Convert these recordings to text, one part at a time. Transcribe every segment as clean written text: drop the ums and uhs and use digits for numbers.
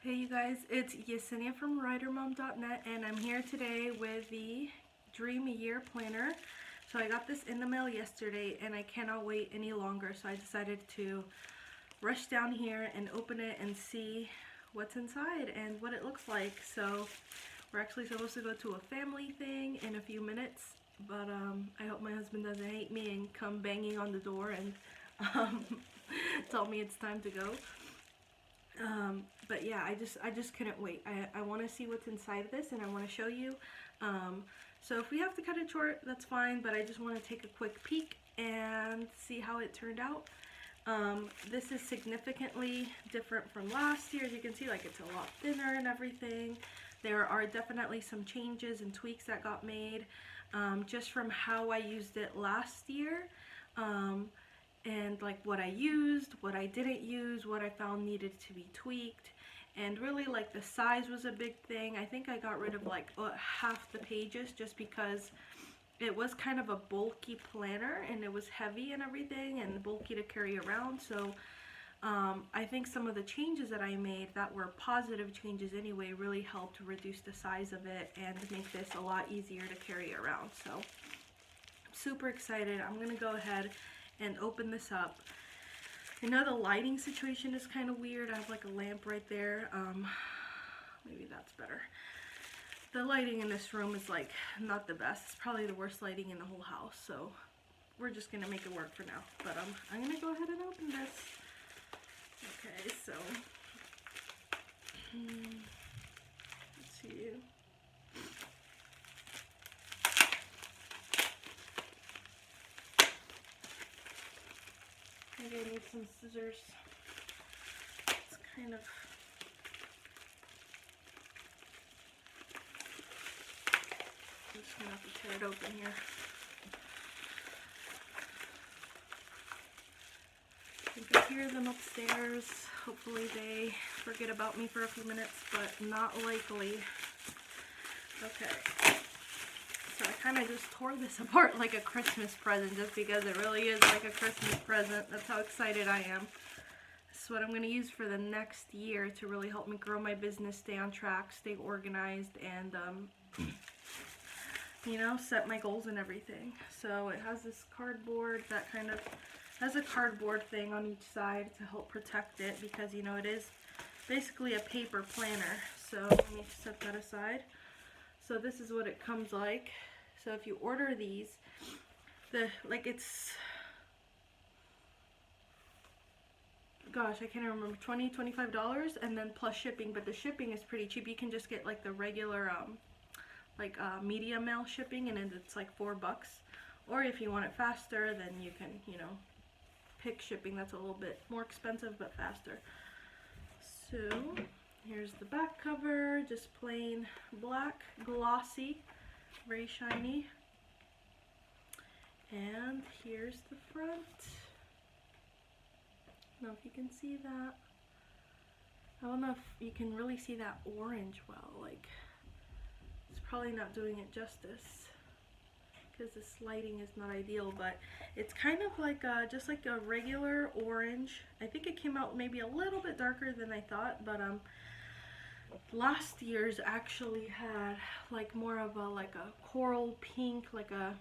Hey you guys, it's Yesenia from WriterMom.net, and I'm here today with the Dream Year Planner. So I got this in the mail yesterday and I cannot wait any longer, so I decided to rush down here and open it and see what's inside and what it looks like. So we're actually supposed to go to a family thing in a few minutes, but I hope my husband doesn't hate me and come banging on the door and tell me it's time to go. But yeah, I just couldn't wait. I want to see what's inside this and I want to show you. So if we have to cut it short, that's fine, but I just want to take a quick peek and see how it turned out. This is significantly different from last year. As you can see, like, it's a lot thinner and everything. There are definitely some changes and tweaks that got made just from how I used it last year. And like what I used, what I didn't use, what I found needed to be tweaked. And really, like, the size was a big thing. I think I got rid of like half the pages just because it was kind of a bulky planner and it was heavy and everything and bulky to carry around. So I think some of the changes that I made that were positive changes anyway really helped reduce the size of it and make this a lot easier to carry around. So I'm super excited. I'm gonna go ahead and open this up. I know the lighting situation is kind of weird. I have like a lamp right there. Maybe that's better. The lighting in this room is like not the best. It's probably the worst lighting in the whole house, so we're just gonna make it work for now. But I'm gonna go ahead and open this. Okay, so let's see. Maybe I need some scissors. It's kind of... I'm just gonna have to tear it open here. You can hear them upstairs. Hopefully they forget about me for a few minutes, but not likely. Okay. So I kind of just tore this apart like a Christmas present just because it really is like a Christmas present. That's how excited I am. This is what I'm going to use for the next year to really help me grow my business, stay on track, stay organized, and you know, set my goals and everything. So it has this cardboard that kind of has a cardboard thing on each side to help protect it because, you know, it is basically a paper planner. So let me set that aside. So this is what it comes like. So if you order these, it's, gosh, I can't remember, $25 and then plus shipping, but the shipping is pretty cheap. You can just get like the regular media mail shipping and then it's like $4. Or if you want it faster, then you can, you know, pick shipping that's a little bit more expensive but faster. So here's the back cover, just plain black, glossy, very shiny. And here's the front. I don't know if you can see that. I don't know if you can really see that orange well. Like, it's probably not doing it justice because this lighting is not ideal, but it's kind of like just like a regular orange. I think it came out maybe a little bit darker than I thought, but last year's actually had like more of a like a coral pink, like a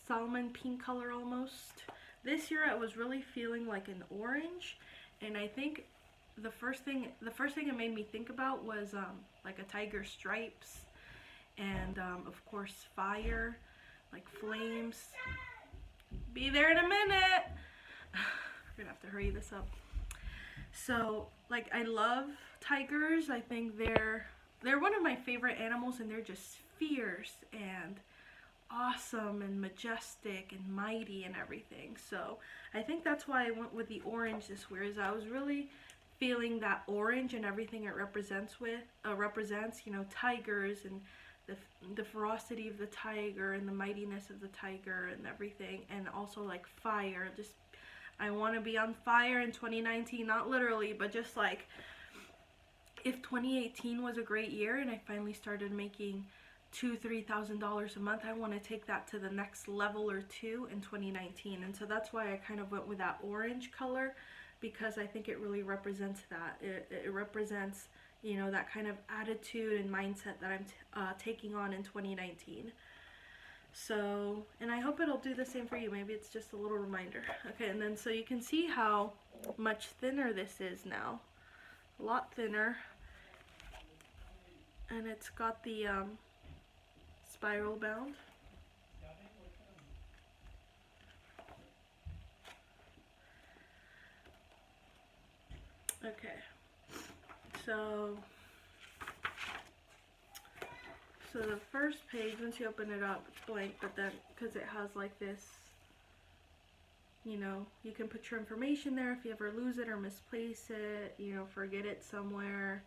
salmon pink color almost. This year I was really feeling like an orange, and I think the first thing it made me think about was like a tiger stripes and of course fire, like flames. Be there in a minute. We're gonna have to hurry this up. So, like, I love tigers. I think they're one of my favorite animals, and they're just fierce and awesome and majestic and mighty and everything. So I think that's why I went with the orange this year, is I was really feeling that orange and everything it represents, you know, tigers and the ferocity of the tiger and the mightiness of the tiger and everything, and also like fire. Just, I want to be on fire in 2019, not literally, but just like if 2018 was a great year and I finally started making $2,000–$3,000 a month, I want to take that to the next level or two in 2019. And so that's why I kind of went with that orange color, because I think it really represents that. It represents, you know, that kind of attitude and mindset that I'm taking on in 2019. So, and I hope it'll do the same for you. Maybe it's just a little reminder. Okay, and then so you can see how much thinner this is now. A lot thinner. And it's got the spiral bound. Okay, so the first page, once you open it up, it's blank, but then, because it has like this, you know, you can put your information there if you ever lose it or misplace it, you know, forget it somewhere.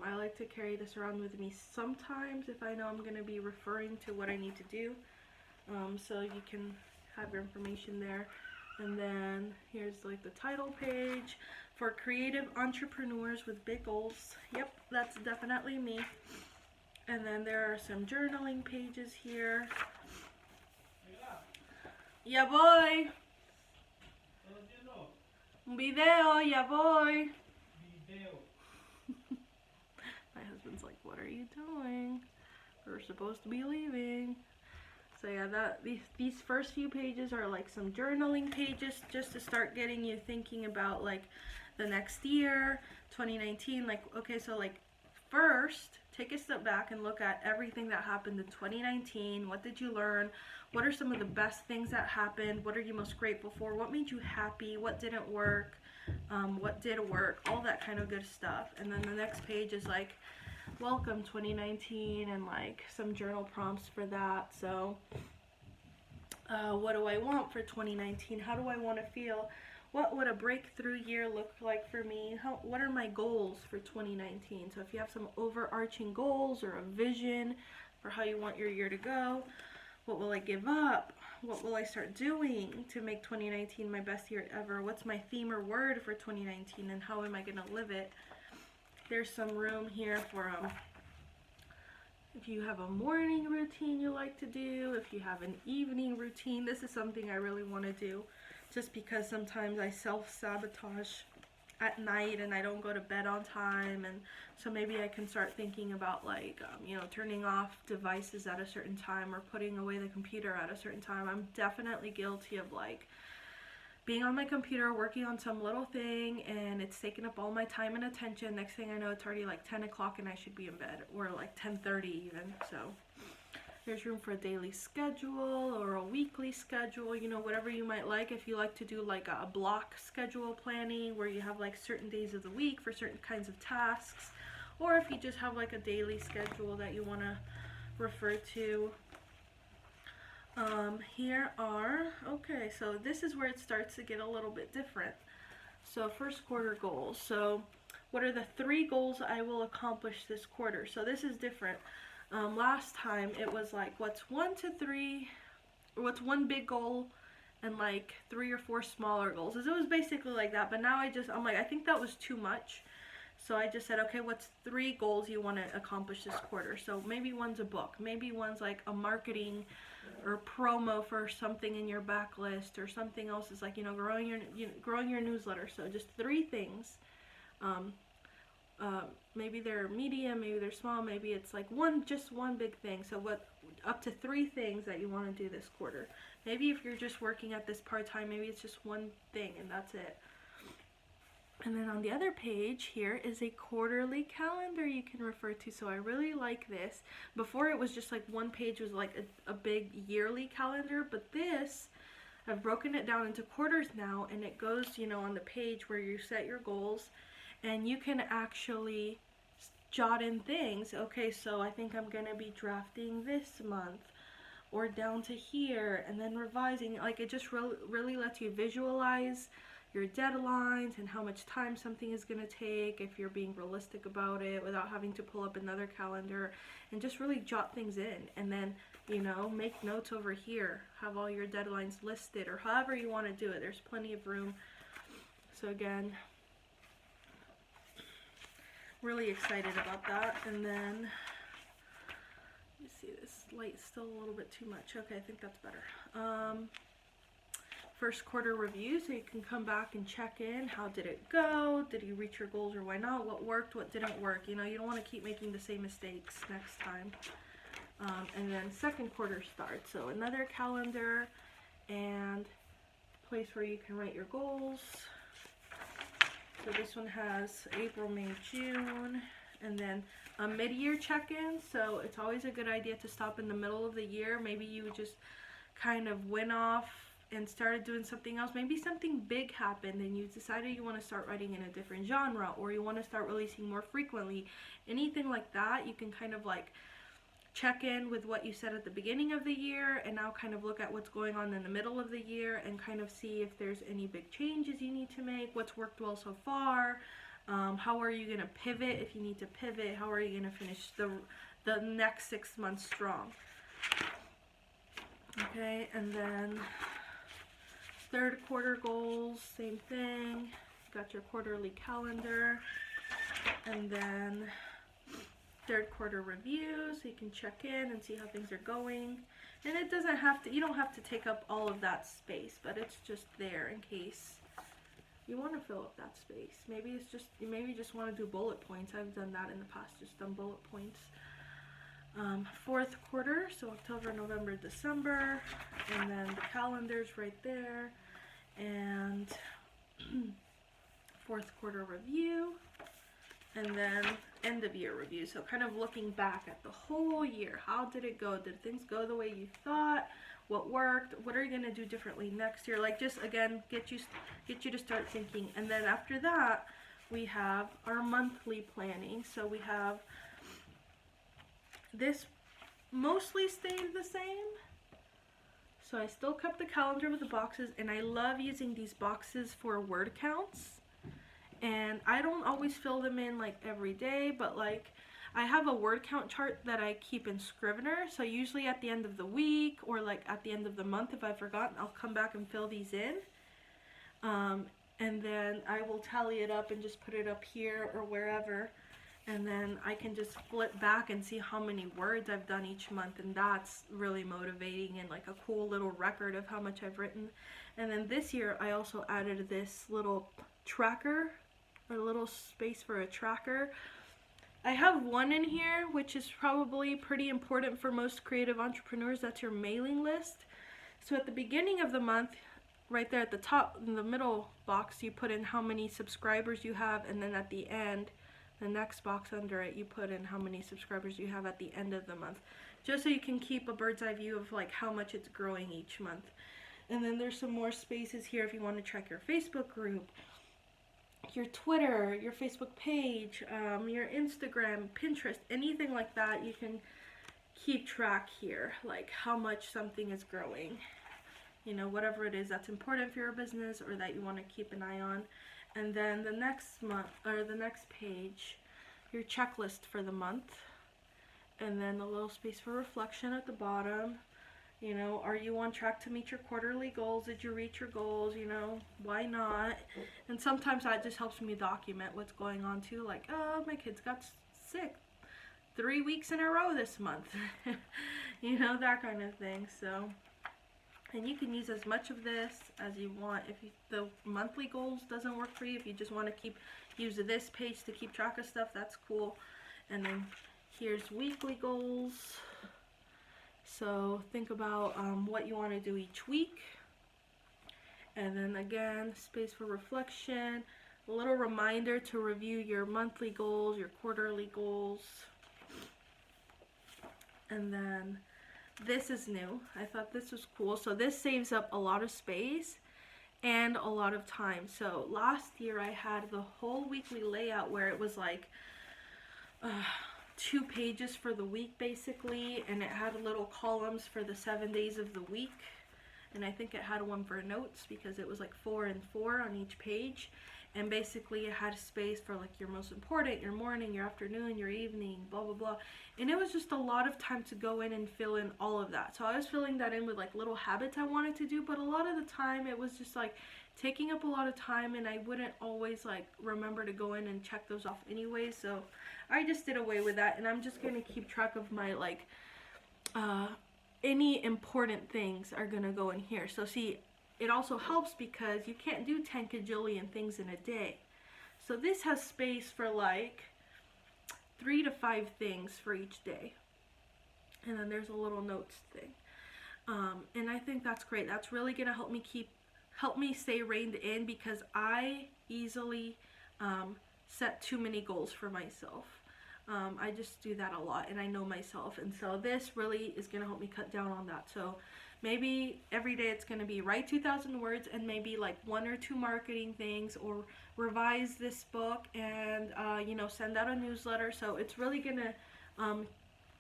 I like to carry this around with me sometimes if I know I'm going to be referring to what I need to do. So you can have your information there. And then here's like the title page for creative entrepreneurs with big goals. Yep, that's definitely me. And then there are some journaling pages here. Ya voy. Un video, ya voy. My husband's like, what are you doing? We're supposed to be leaving. So yeah, these first few pages are like some journaling pages just to start getting you thinking about like the next year, 2019. Like, okay, so like first, take a step back and look at everything that happened in 2019. What did you learn? What are some of the best things that happened? What are you most grateful for? What made you happy? What didn't work? What did work? All that kind of good stuff. And then the next page is like, welcome 2019, and like some journal prompts for that. So what do I want for 2019? How do I want to feel? What would a breakthrough year look like for me? What are my goals for 2019? So if you have some overarching goals or a vision for how you want your year to go, what will I give up? What will I start doing to make 2019 my best year ever? What's my theme or word for 2019, and how am I going to live it? There's some room here for if you have a morning routine you like to do, if you have an evening routine. This is something I really want to do, just because sometimes I self-sabotage at night and I don't go to bed on time, and so maybe I can start thinking about like you know, turning off devices at a certain time or putting away the computer at a certain time. I'm definitely guilty of like being on my computer working on some little thing, and it's taking up all my time and attention. Next thing I know, it's already like 10 o'clock and I should be in bed, or like 10:30 even. So there's room for a daily schedule or a weekly schedule, you know, whatever you might like. If you like to do like a block schedule planning where you have like certain days of the week for certain kinds of tasks, or if you just have like a daily schedule that you want to refer to. Here are, okay, so this is where it starts to get a little bit different. So first quarter goals. So what are the 3 goals I will accomplish this quarter? So this is different. Last time it was like, what's 1 to 3, or what's one big goal and like 3 or 4 smaller goals. It was basically like that, but now I'm like, I think that was too much. So I just said, okay, what's 3 goals you want to accomplish this quarter? So maybe one's a book, maybe one's like a marketing or promo for something in your backlist, or something else is like, you know, growing your newsletter. So just 3 things. Maybe they're medium, maybe they're small, maybe it's like just one big thing. So up to 3 things that you want to do this quarter. Maybe if you're just working at this part-time, maybe it's just one thing and that's it. And then on the other page here is a quarterly calendar you can refer to. So I really like this. Before it was just like one page was like a big yearly calendar, but this, I've broken it down into quarters now, and it goes, you know, on the page where you set your goals, and you can actually jot in things. Okay, so I think I'm going to be drafting this month, or down to here, and then revising. Like, it just really lets you visualize your deadlines and how much time something is going to take, if you're being realistic about it, without having to pull up another calendar, and just really jot things in. And then, you know, make notes over here, have all your deadlines listed, or however you want to do it. There's plenty of room. So again, really excited about that. And then, let me see, this light's still a little bit too much. Okay, I think that's better. first quarter review, so you can come back and check in. How did it go? Did you reach your goals or why not? What worked? What didn't work? You know, you don't want to keep making the same mistakes next time. And then second quarter starts. So another calendar and place where you can write your goals. So this one has April, May, June, and then a mid-year check-in. So it's always a good idea to stop in the middle of the year. Maybe you just kind of went off and started doing something else. Maybe something big happened and you decided you want to start writing in a different genre, or you want to start releasing more frequently. Anything like that, you can kind of like check in with what you said at the beginning of the year and now kind of look at what's going on in the middle of the year and kind of see if there's any big changes you need to make, what's worked well so far, how are you going to pivot if you need to pivot, how are you going to finish the next 6 months strong. Okay, and then third quarter goals, same thing. Got your quarterly calendar, and then third quarter review, so you can check in and see how things are going. And it doesn't have to, you don't have to take up all of that space, but it's just there in case you want to fill up that space. Maybe it's just, you maybe just want to do bullet points. I've done that in the past, just done bullet points. Fourth quarter, so October, November, December, and then the calendar's right there, and fourth quarter review, and then end of year review. So kind of looking back at the whole year. How did it go? Did things go the way you thought? What worked? What are you going to do differently next year? Like, just again, get you to start thinking. And then after that, we have our monthly planning. So we have this mostly stayed the same. So I still kept the calendar with the boxes, and I love using these boxes for word counts. And I don't always fill them in like every day, but like I have a word count chart that I keep in Scrivener. So usually at the end of the week or like at the end of the month, if I've forgotten, I'll come back and fill these in. And then I will tally it up and just put it up here or wherever. And then I can just flip back and see how many words I've done each month. And that's really motivating and like a cool little record of how much I've written. And then this year I also added this little tracker, or a little space for a tracker. I have one in here, which is probably pretty important for most creative entrepreneurs. That's your mailing list. So at the beginning of the month, right there at the top, in the middle box, you put in how many subscribers you have, and then at the end, the next box under it, you put in how many subscribers you have at the end of the month, just so you can keep a bird's eye view of like how much it's growing each month. And then there's some more spaces here if you want to track your Facebook group, your Twitter, your Facebook page, your Instagram, Pinterest, anything like that. You can keep track here, like how much something is growing, you know, whatever it is that's important for your business or that you want to keep an eye on. And then the next month, or the next page, your checklist for the month, and then a little space for reflection at the bottom. You know, are you on track to meet your quarterly goals? Did you reach your goals? You know, why not? And sometimes that just helps me document what's going on too. Like, oh, my kids got sick 3 weeks in a row this month. You know, that kind of thing. So, and you can use as much of this as you want. If the monthly goals doesn't work for you, if you just want to use this page to keep track of stuff, that's cool. And then here's weekly goals. So think about what you want to do each week. And then again, space for reflection, a little reminder to review your monthly goals, your quarterly goals. And then this is new. I thought this was cool. So this saves up a lot of space and a lot of time. So last year I had the whole weekly layout where it was like 2 pages for the week basically, and it had little columns for the 7 days of the week, and I think it had one for notes because it was like 4 and 4 on each page. And basically it had space for like your most important, your morning, your afternoon, your evening, blah blah blah. And it was just a lot of time to go in and fill in all of that. So I was filling that in with like little habits I wanted to do, but a lot of the time it was just like taking up a lot of time, and I wouldn't always like remember to go in and check those off anyway. So I just did away with that, and I'm just going to keep track of my like any important things are going to go in here. So see, it also helps because you can't do 10 cajillion things in a day. So this has space for like 3 to 5 things for each day. And then there's a little notes thing. And I think that's great. That's really gonna help me stay reined in, because I easily set too many goals for myself. I just do that a lot, and I know myself, and so this really is gonna help me cut down on that. So maybe every day it's gonna be write 2,000 words, and maybe like 1 or 2 marketing things, or revise this book, and you know, send out a newsletter. So it's really gonna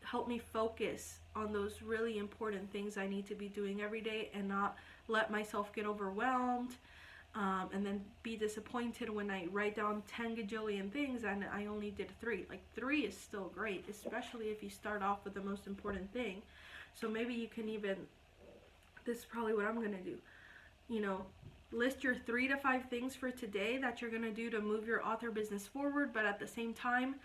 help me focus on those really important things I need to be doing every day, and not let myself get overwhelmed and then be disappointed when I write down 10 gajillion things and I only did 3. Like 3 is still great, especially if you start off with the most important thing. So maybe you can even, this is probably what I'm gonna do, you know, list your 3 to 5 things for today that you're gonna do to move your author business forward, but at the same time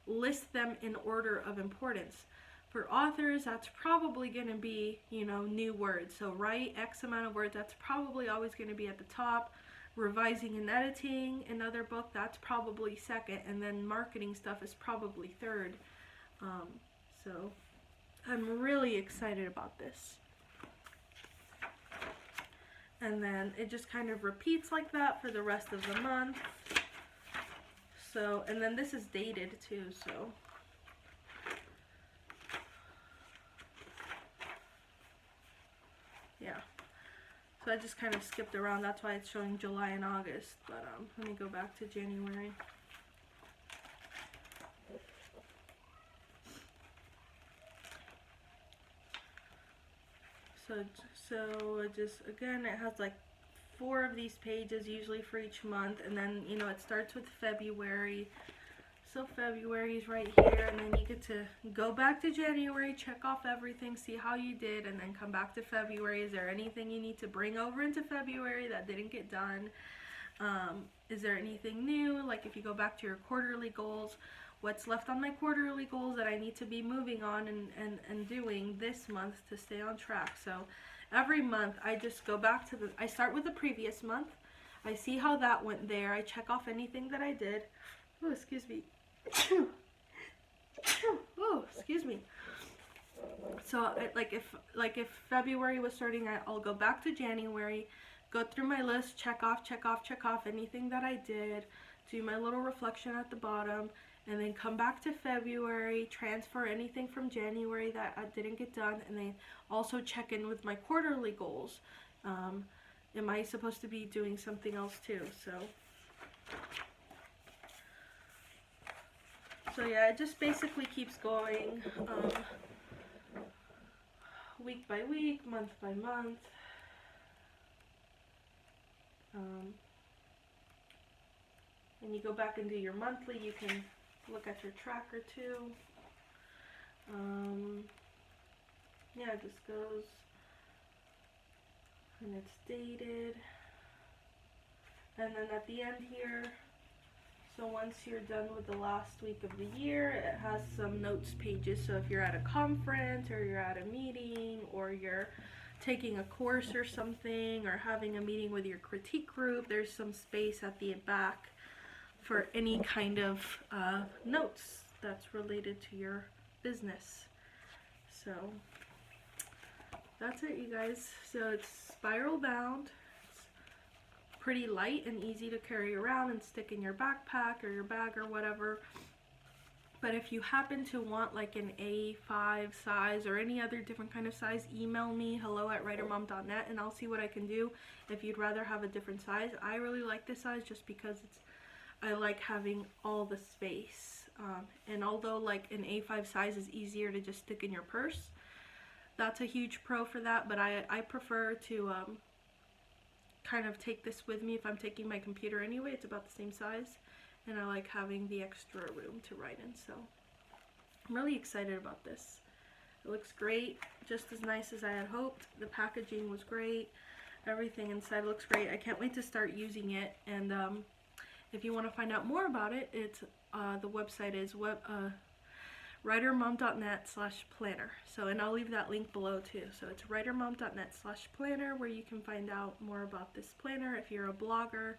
list them in order of importance. For authors, that's probably going to be, you know, new words. So write X amount of words, that's probably always going to be at the top. Revising and editing another book, that's probably second. And then marketing stuff is probably third. So I'm really excited about this. And then it just kind of repeats like that for the rest of the month. So, and then this is dated too, so. Yeah, so I just kind of skipped around. That's why it's showing July and August. But let me go back to January. So it just, again, it has like 4 of these pages usually for each month, and then, you know, it starts with February. So February is right here, and then you get to go back to January, check off everything, see how you did, and then come back to February. Is there anything you need to bring over into February that didn't get done? Is there anything new? Like if you go back to your quarterly goals, what's left on my quarterly goals that I need to be moving on and doing this month to stay on track? So every month I just go back to I start with the previous month. I see how that went there. I check off anything that I did. Oh, excuse me. Oh, excuse me. So like if February was starting, I'll go back to January, go through my list, check off anything that I did, do my little reflection at the bottom, and then come back to February, transfer anything from January that I didn't get done, and then also check in with my quarterly goals. Am I supposed to be doing something else too? So yeah, it just basically keeps going week by week, month by month. And you go back and do your monthly, you can look at your tracker too. Yeah, it just goes, and it's dated. And then at the end here, so once you're done with the last week of the year, it has some notes pages. So if you're at a conference, or you're at a meeting, or you're taking a course or something, or having a meeting with your critique group, there's some space at the back for any kind of notes that's related to your business. So that's it, you guys. So it's spiral bound. Pretty light and easy to carry around and stick in your backpack or your bag or whatever. But if you happen to want like an A5 size or any other different kind of size, email me, hello@writermom.net, and I'll see what I can do if you'd rather have a different size. I really like this size just because I like having all the space. And although like an A5 size is easier to just stick in your purse, that's a huge pro for that. But I prefer to kind of take this with me if I'm taking my computer anyway. It's about the same size, and I like having the extra room to write in. So I'm really excited about this. It looks great, just as nice as I had hoped. The packaging was great, everything inside looks great. I can't wait to start using it. And if you want to find out more about it, it's the website is writermom.net/planner. So, and I'll leave that link below too. So it's writermom.net/planner, where you can find out more about this planner if you're a blogger,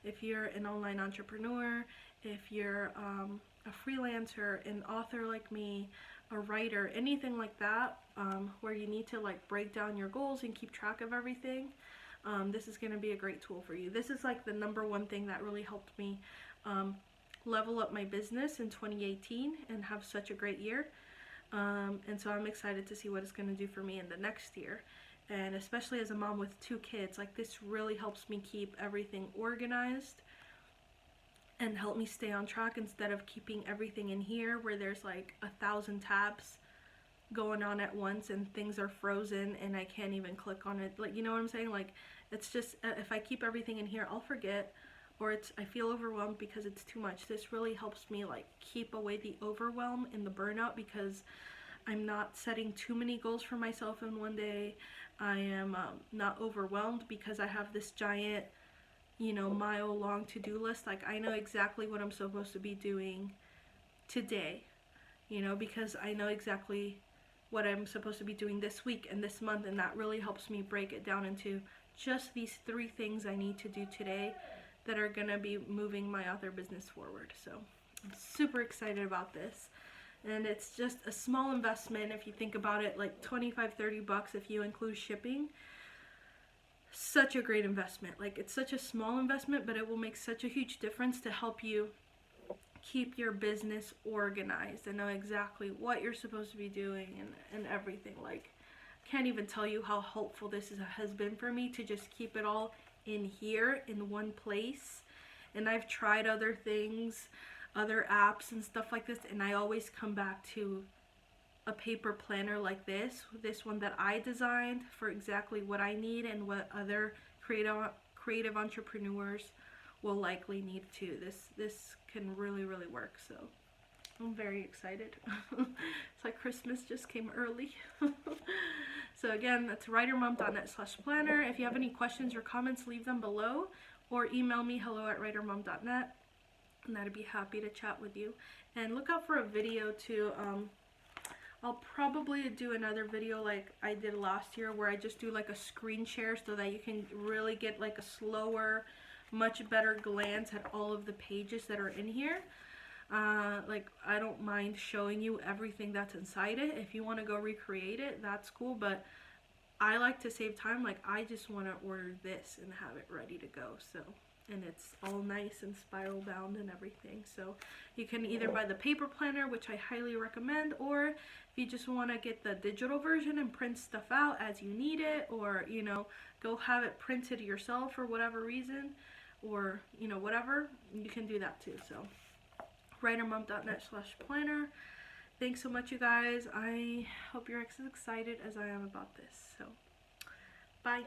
if you're an online entrepreneur, if you're a freelancer, an author like me, a writer, anything like that, where you need to like break down your goals and keep track of everything. This is going to be a great tool for you. This is like the #1 thing that really helped me level up my business in 2018 and have such a great year. And so I'm excited to see what it's going to do for me in the next year. And especially as a mom with 2 kids, like this really helps me keep everything organized and help me stay on track instead of keeping everything in here where there's like 1,000 tabs going on at once and things are frozen and I can't even click on it. Like, you know what I'm saying? Like, it's just, if I keep everything in here, I'll forget, or I feel overwhelmed because it's too much. This really helps me like keep away the overwhelm and the burnout, because I'm not setting too many goals for myself in one day. I am not overwhelmed because I have this giant, you know, mile-long to-do list. Like, I know exactly what I'm supposed to be doing today, you know, because I know exactly what I'm supposed to be doing this week and this month, and that really helps me break it down into just these 3 things I need to do today that are gonna be moving my author business forward. So I'm super excited about this, and it's just a small investment if you think about it, like 25-30 bucks if you include shipping. Such a great investment. Like, it's such a small investment, but it will make such a huge difference to help you keep your business organized and know exactly what you're supposed to be doing and everything. Like, can't even tell you how helpful this has been for me to just keep it all in here in one place. And I've tried other things, other apps and stuff like this, and I always come back to a paper planner like this one that I designed for exactly what I need and what other creative entrepreneurs will likely need too. This can really work, so I'm very excited. It's like Christmas just came early. So again, that's writermom.net/planner. If you have any questions or comments, leave them below, or email me hello@writermom.net, and I'd be happy to chat with you. And look out for a video too. I'll probably do another video like I did last year, where I just do like a screen share so that you can really get like a slower, much better glance at all of the pages that are in here. Like, I don't mind showing you everything that's inside it. If you want to go recreate it, that's cool, but I like to save time. Like, I just want to order this and have it ready to go. So, and it's all nice and spiral bound and everything. So you can either buy the paper planner, which I highly recommend, or if you just want to get the digital version and print stuff out as you need it, or, you know, go have it printed yourself for whatever reason, or, you know, whatever, you can do that too. So writermom.net/planner. Thanks so much, you guys. I hope you're as excited as I am about this. So bye.